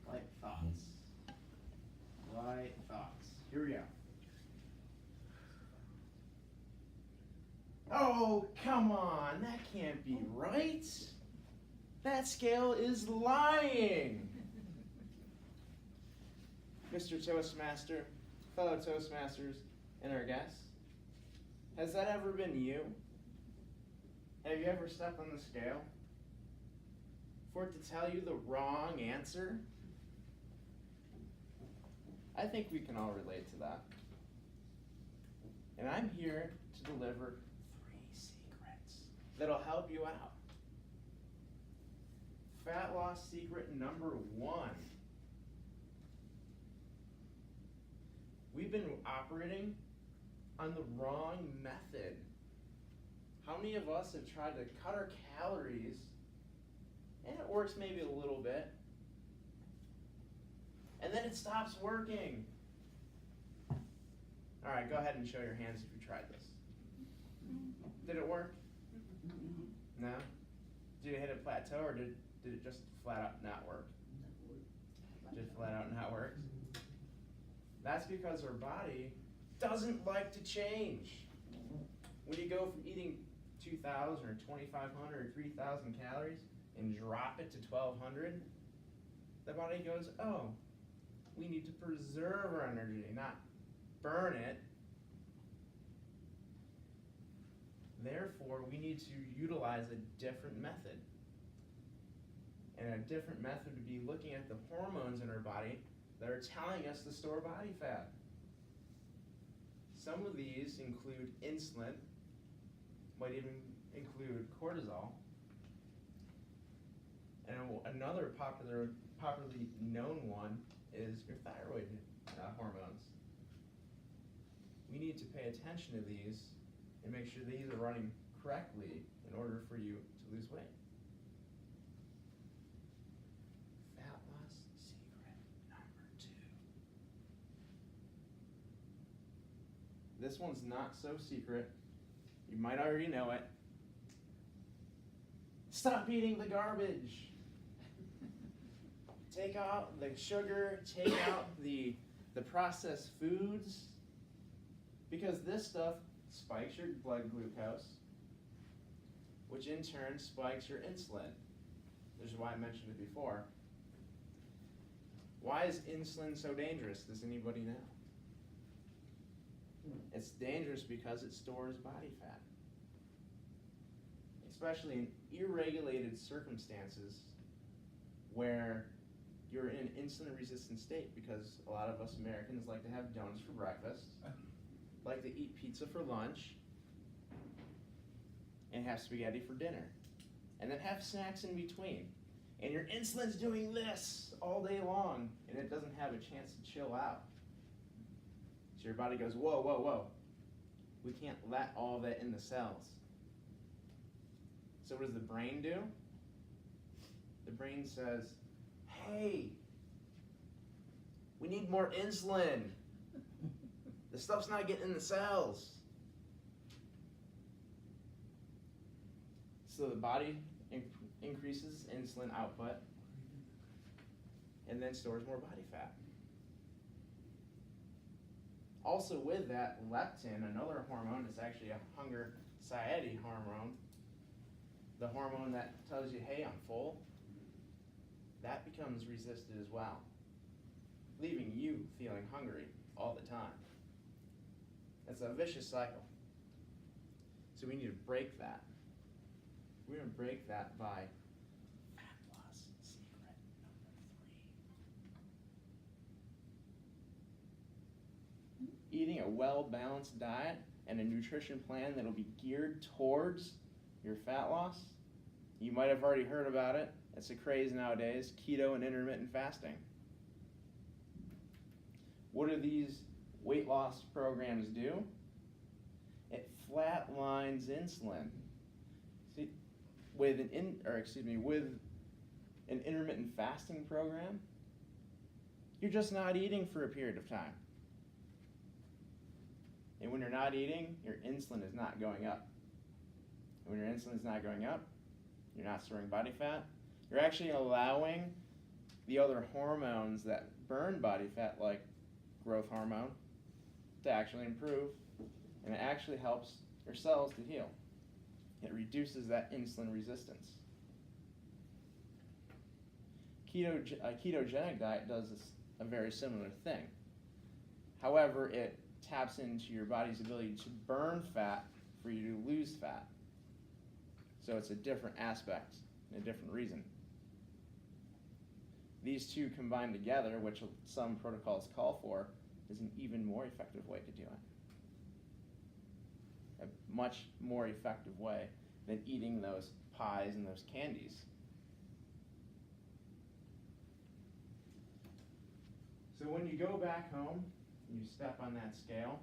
Light thoughts. Light thoughts. Here we go. Oh, come on. That can't be right. That scale is lying. Mr. Toastmaster, fellow Toastmasters, and our guests, has that ever been you? Have you ever stepped on the scale for it to tell you the wrong answer? I think we can all relate to that. And I'm here to deliver 3 secrets that'll help you out. Fat loss secret number 1. We've been operating on the wrong method. How many of us have tried to cut our calories, and it works maybe a little bit, and then it stops working? All right, go ahead and show your hands if you tried this. Did it work? No? Did it hit a plateau, or did it just flat out not work? Just flat out not work? That's because our body doesn't like to change. When you go from eating 2,000 or 2,500 or 3,000 calories and drop it to 1,200, the body goes, oh, we need to preserve our energy, not burn it. Therefore, we need to utilize a different method. And a different method would be looking at the hormones in our body that are telling us to store body fat. Some of these include insulin, might even include cortisol, and another popularly known one is your thyroid hormones. We need to pay attention to these and make sure these are running correctly in order for you to lose weight. Fat loss secret number 2. This one's not so secret. You might already know it. Stop eating the garbage. Take out the sugar, take out the processed foods, because this stuff spikes your blood glucose, which in turn spikes your insulin. This is why I mentioned it before. Why is insulin so dangerous? Does anybody know? It's dangerous because it stores body fat, especially in irregulated circumstances where you're in an insulin-resistant state, because a lot of us Americans like to have donuts for breakfast, like to eat pizza for lunch, and have spaghetti for dinner, and then have snacks in between. And your insulin's doing this all day long, and it doesn't have a chance to chill out. So your body goes, whoa, whoa, whoa. We can't let all that in the cells. So what does the brain do? The brain says, hey, we need more insulin. The stuff's not getting in the cells. So the body increases insulin output and then stores more body fat. Also with that, leptin, another hormone, is actually a hunger satiety hormone, the hormone that tells you, hey, I'm full, that becomes resisted as well, leaving you feeling hungry all the time. It's a vicious cycle. So we need to break that. We're going to break that by fat loss secret number 3. Eating a well-balanced diet and a nutrition plan that will be geared towards your fat loss. You might have already heard about it. It's a craze nowadays, keto and intermittent fasting. What do these weight loss programs do? It flatlines insulin. See, with an intermittent fasting program, you're just not eating for a period of time. And when you're not eating, your insulin is not going up. When your insulin's not going up, you're not storing body fat. You're actually allowing the other hormones that burn body fat, like growth hormone, to actually improve, and it actually helps your cells to heal. It reduces that insulin resistance. A ketogenic diet does a very similar thing. However, it taps into your body's ability to burn fat for you to lose fat. So it's a different aspect and a different reason. These two combined together, which some protocols call for, is an even more effective way to do it. A much more effective way than eating those pies and those candies. So when you go back home, and you step on that scale,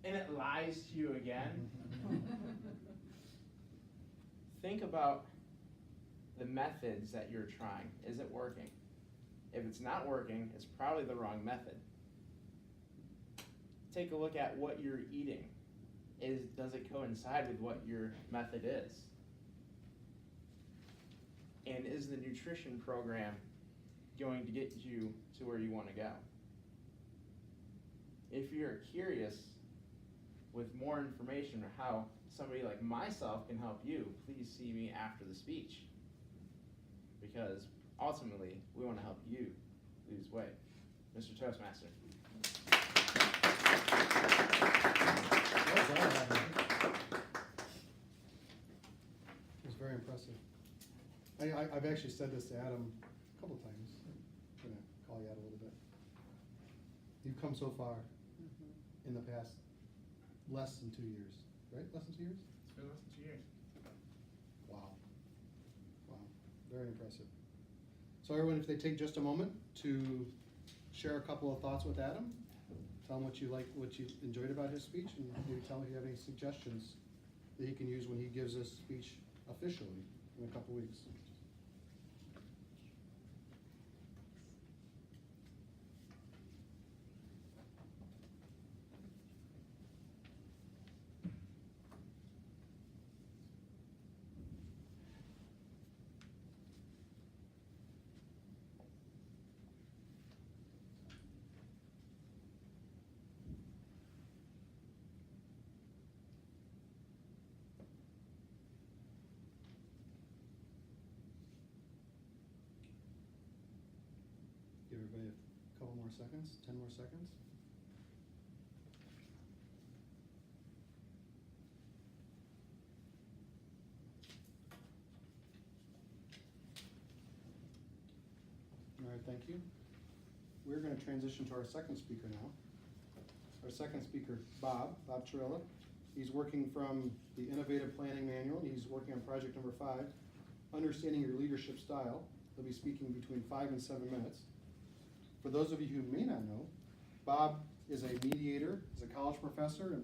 and it lies to you again, think about the methods that you're trying. Is it working? If it's not working, it's probably the wrong method. Take a look at what you're eating. Does it coincide with what your method is? And is the nutrition program going to get you to where you want to go? If you're curious with more information or how somebody like myself can help you, please see me after the speech. Because ultimately, we want to help you lose weight. Mr. Toastmaster. It was very impressive. I've actually said this to Adam a couple times. I'm going to call you out a little bit. You've come so far in the past less than 2 years, right? Less than 2 years? It's been less than 2 years. Wow. Wow. Very impressive. So everyone, if they take just a moment to share a couple of thoughts with Adam, tell him what you liked, what you enjoyed about his speech, and maybe tell him if you have any suggestions that he can use when he gives his speech officially in a couple weeks. Give everybody a couple more seconds, 10 more seconds. All right, thank you. We're going to transition to our second speaker now. Our second speaker, Bob Chirilla. He's working from the Innovative Planning Manual. He's working on project number 5, Understanding Your Leadership Style. He'll be speaking between 5 and 7 minutes. For those of you who may not know, Bob is a mediator, is a college professor, and